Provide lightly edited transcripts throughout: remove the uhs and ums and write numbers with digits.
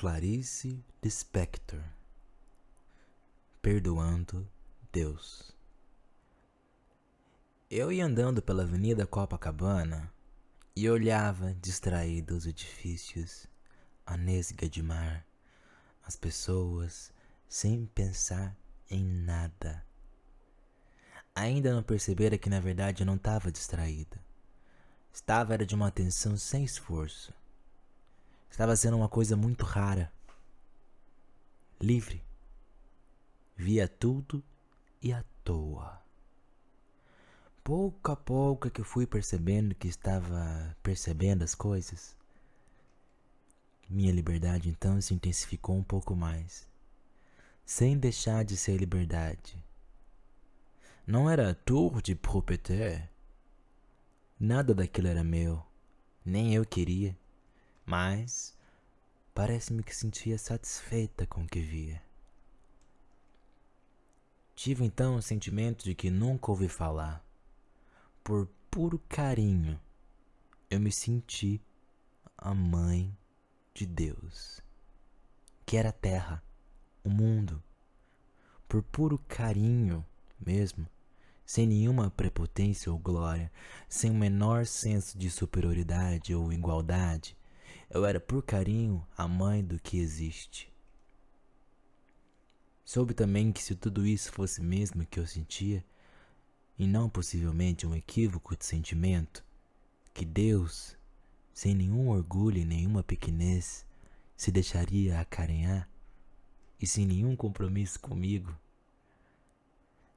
Clarice Lispector. Perdoando Deus. Eu ia andando pela Avenida Copacabana e olhava distraído os edifícios, a nesga de mar, as pessoas, sem pensar em nada. Ainda não percebera que na verdade eu não estava distraída. Era de uma atenção sem esforço. Estava sendo uma coisa muito rara. Livre. Via tudo e à toa. Pouco a pouco é que eu fui percebendo que estava percebendo as coisas. Minha liberdade então se intensificou um pouco mais, sem deixar de ser liberdade. Não era tour de propriété. Nada daquilo era meu, nem eu queria, mas parece-me que sentia satisfeita com o que via. Tive então o sentimento de que nunca ouvi falar. Por puro carinho, eu me senti a mãe de Deus, que era a terra, o mundo. Por puro carinho mesmo, sem nenhuma prepotência ou glória, sem o menor senso de superioridade ou igualdade, eu era por carinho a mãe do que existe. Soube também que se tudo isso fosse mesmo o que eu sentia, e não possivelmente um equívoco de sentimento, que Deus, sem nenhum orgulho e nenhuma pequenez, se deixaria acarinhar, e sem nenhum compromisso comigo,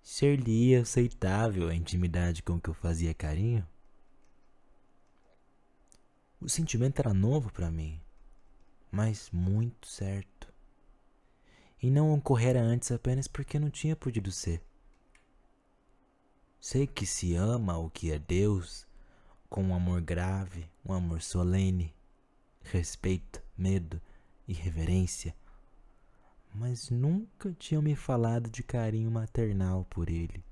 ser-lhe aceitável a intimidade com que eu fazia carinho? O sentimento era novo para mim, mas muito certo. E não ocorrera antes apenas porque não tinha podido ser. Sei que se ama o que é Deus com um amor grave, um amor solene, respeito, medo e reverência, mas nunca tinham me falado de carinho maternal por ele.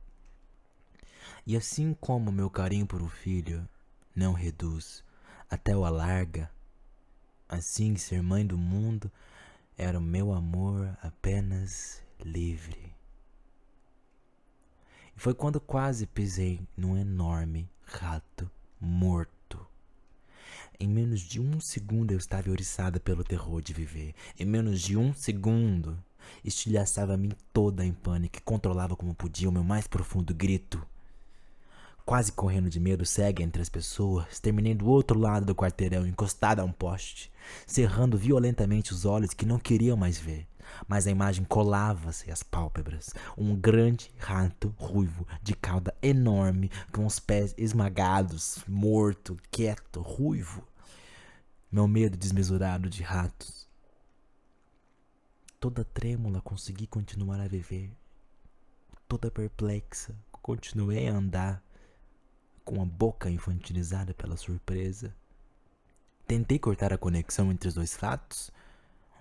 E assim como meu carinho por um filho não reduz, até o alarga, assim ser mãe do mundo era o meu amor apenas livre. E foi quando quase pisei num enorme rato morto. Em menos de um segundo eu estava oriçada pelo terror de viver. Em menos de um segundo, estilhaçava-me toda em pânico e controlava como podia o meu mais profundo grito. Quase correndo de medo cega entre as pessoas, terminei do outro lado do quarteirão, encostada a um poste, cerrando violentamente os olhos que não queriam mais ver. Mas a imagem colava-se às pálpebras. Um grande rato ruivo, de cauda enorme, com os pés esmagados, morto, quieto, ruivo. Meu medo desmesurado de ratos. Toda trêmula consegui continuar a viver. Toda perplexa, continuei a andar, com a boca infantilizada pela surpresa. Tentei cortar a conexão entre os dois fatos,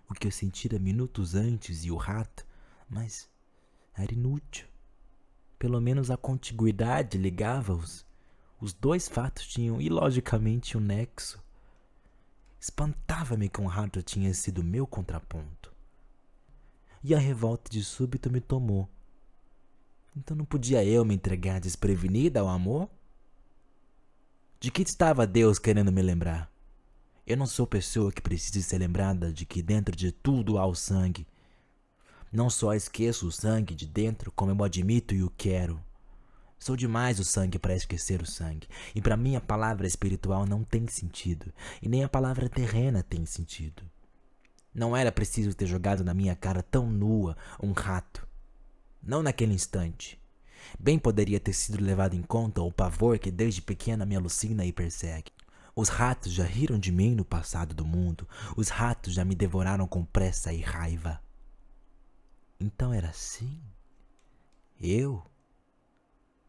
o que eu sentira minutos antes e o rato, mas era inútil. Pelo menos a contiguidade ligava-os. Os dois fatos tinham ilogicamente um nexo. Espantava-me que um rato tinha sido meu contraponto. E a revolta de súbito me tomou. Então não podia eu me entregar desprevenida ao amor? De que estava Deus querendo me lembrar? Eu não sou pessoa que precise ser lembrada de que dentro de tudo há o sangue. Não só esqueço o sangue de dentro, como eu admito e o quero. Sou demais o sangue para esquecer o sangue. E para mim a palavra espiritual não tem sentido. E nem a palavra terrena tem sentido. Não era preciso ter jogado na minha cara tão nua um rato. Não naquele instante. Bem poderia ter sido levado em conta o pavor que desde pequena me alucina e persegue. Os ratos já riram de mim no passado do mundo. Os ratos já me devoraram com pressa e raiva. Então era assim? Eu?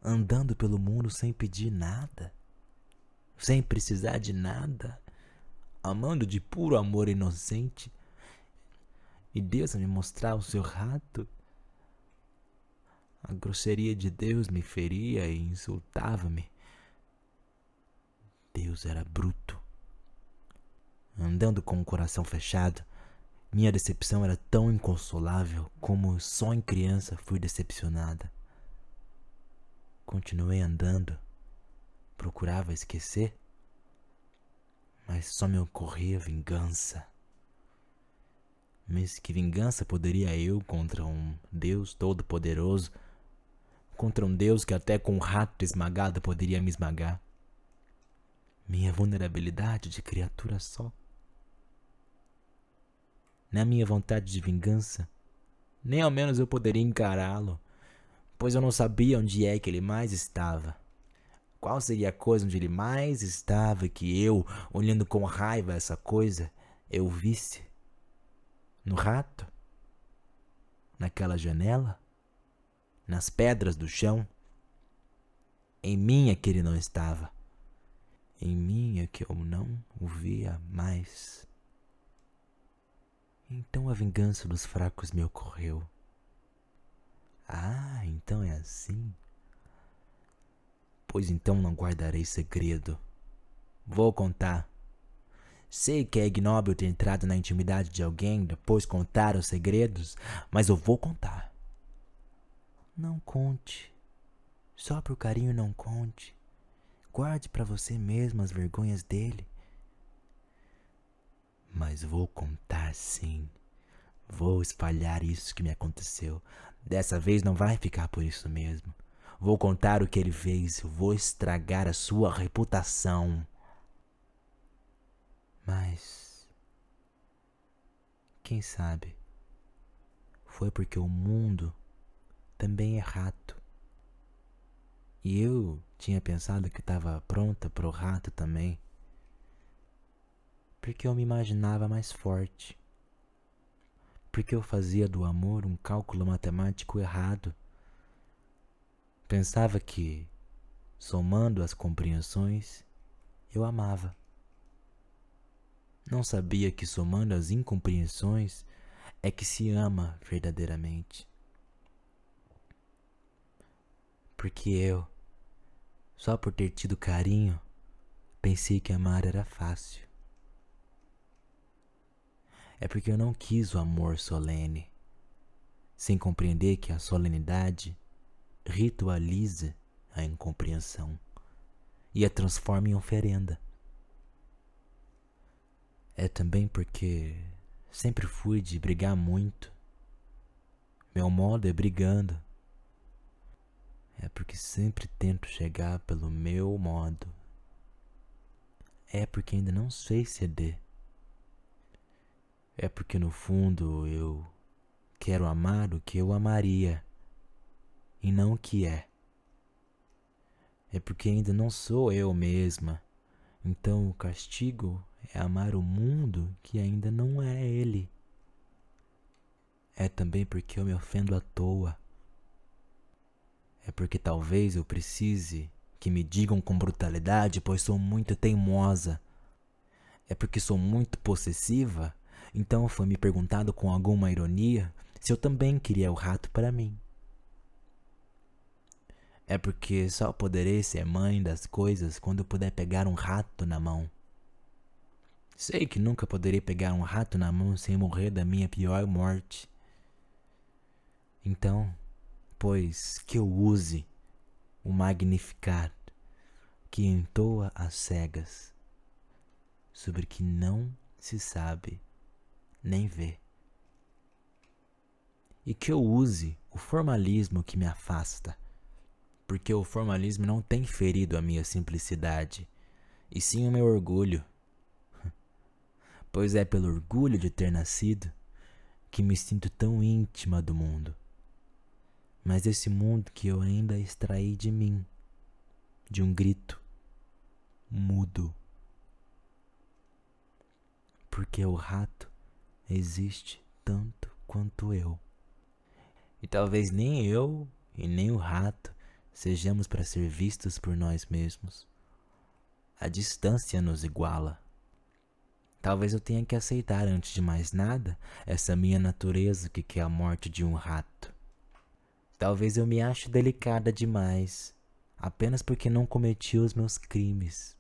Andando pelo mundo sem pedir nada? Sem precisar de nada? Amando de puro amor inocente? E Deus a me mostrar o seu rato? A grosseria de Deus me feria e insultava-me. Deus era bruto. Andando com o coração fechado, Minha decepção era tão inconsolável como só em criança fui decepcionada. Continuei andando, procurava esquecer, mas só me ocorria vingança. Mas que vingança poderia eu contra um Deus todo-poderoso, contra um Deus que até com um rato esmagado poderia me esmagar? Minha vulnerabilidade de criatura só. Na minha vontade de vingança, nem ao menos eu poderia encará-lo, pois eu não sabia onde é que ele mais estava. Qual seria a coisa onde ele mais estava que eu, olhando com raiva essa coisa, eu visse? No rato? Naquela janela? Nas pedras do chão? Em mim é que ele não estava. Em mim é que eu não o via mais. Então a vingança dos fracos me ocorreu. Ah, então é assim? Pois então não guardarei segredo. Vou contar. Sei que é ignóbil ter entrado na intimidade de alguém, depois contar os segredos, mas eu vou contar. Não conte. Só por carinho não conte. Guarde para você mesmo as vergonhas dele. Mas vou contar sim. Vou espalhar isso que me aconteceu. Dessa vez não vai ficar por isso mesmo. Vou contar o que ele fez. Vou estragar a sua reputação. Mas, quem sabe, foi porque o mundo também é rato. E eu tinha pensado que estava pronta pro rato também. Porque eu me imaginava mais forte. Porque eu fazia do amor um cálculo matemático errado. Pensava que, somando as compreensões, eu amava. Não sabia que somando as incompreensões é que se ama verdadeiramente. Porque eu, só por ter tido carinho, pensei que amar era fácil. É porque eu não quis o amor solene, sem compreender que a solenidade ritualiza a incompreensão e a transforma em oferenda. É também porque sempre fui de brigar muito. Meu modo é brigando. É porque sempre tento chegar pelo meu modo. É porque ainda não sei ceder. É porque no fundo eu quero amar o que eu amaria e não o que é. É porque ainda não sou eu mesma. Então o castigo é amar o mundo que ainda não é ele. É também porque eu me ofendo à toa. É porque talvez eu precise que me digam com brutalidade, pois sou muito teimosa. É porque sou muito possessiva, então foi me perguntado com alguma ironia se eu também queria o rato para mim. É porque só poderei ser mãe das coisas quando eu puder pegar um rato na mão. Sei que nunca poderei pegar um rato na mão sem morrer da minha pior morte. Então, pois que eu use o Magnificat que entoa às cegas sobre que não se sabe nem vê. E que eu use o formalismo que me afasta, porque o formalismo não tem ferido a minha simplicidade, e sim o meu orgulho. Pois é pelo orgulho de ter nascido que me sinto tão íntima do mundo. Mas esse mundo que eu ainda extraí de mim, de um grito mudo. Porque o rato existe tanto quanto eu. E talvez nem eu e nem o rato sejamos para ser vistos por nós mesmos. A distância nos iguala. Talvez eu tenha que aceitar antes de mais nada essa minha natureza que quer a morte de um rato. Talvez eu me ache delicada demais, apenas porque não cometi os meus crimes.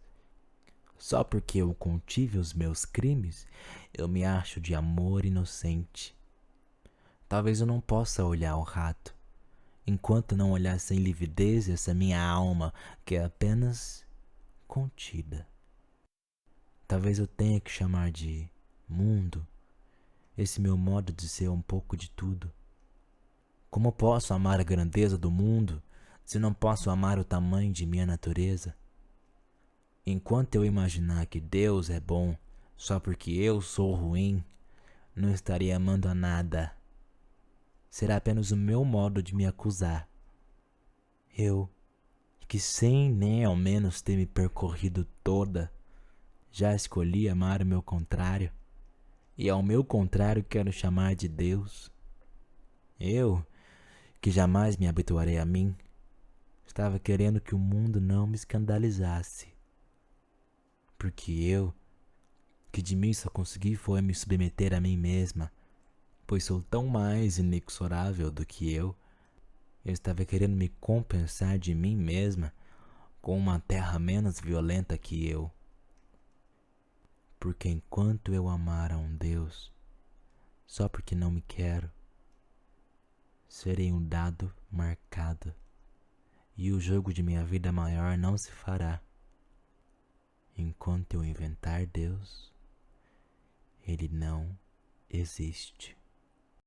Só porque eu contive os meus crimes, eu me acho de amor inocente. Talvez eu não possa olhar o rato, enquanto não olhar sem lividez essa minha alma que é apenas contida. Talvez eu tenha que chamar de mundo esse meu modo de ser um pouco de tudo. Como posso amar a grandeza do mundo se não posso amar o tamanho de minha natureza? Enquanto eu imaginar que Deus é bom só porque eu sou ruim, não estarei amando a nada. Será apenas o meu modo de me acusar. Eu, que sem nem ao menos ter me percorrido toda, já escolhi amar o meu contrário, e ao meu contrário quero chamar de Deus. Eu, que jamais me habituarei a mim, estava querendo que o mundo não me escandalizasse, porque eu, que de mim só consegui foi me submeter a mim mesma, pois sou tão mais inexorável do que eu estava querendo me compensar de mim mesma com uma terra menos violenta que eu. Porque enquanto eu amar a um Deus, só porque não me quero, serei um dado marcado, e o jogo de minha vida maior não se fará. Enquanto eu inventar Deus, ele não existe.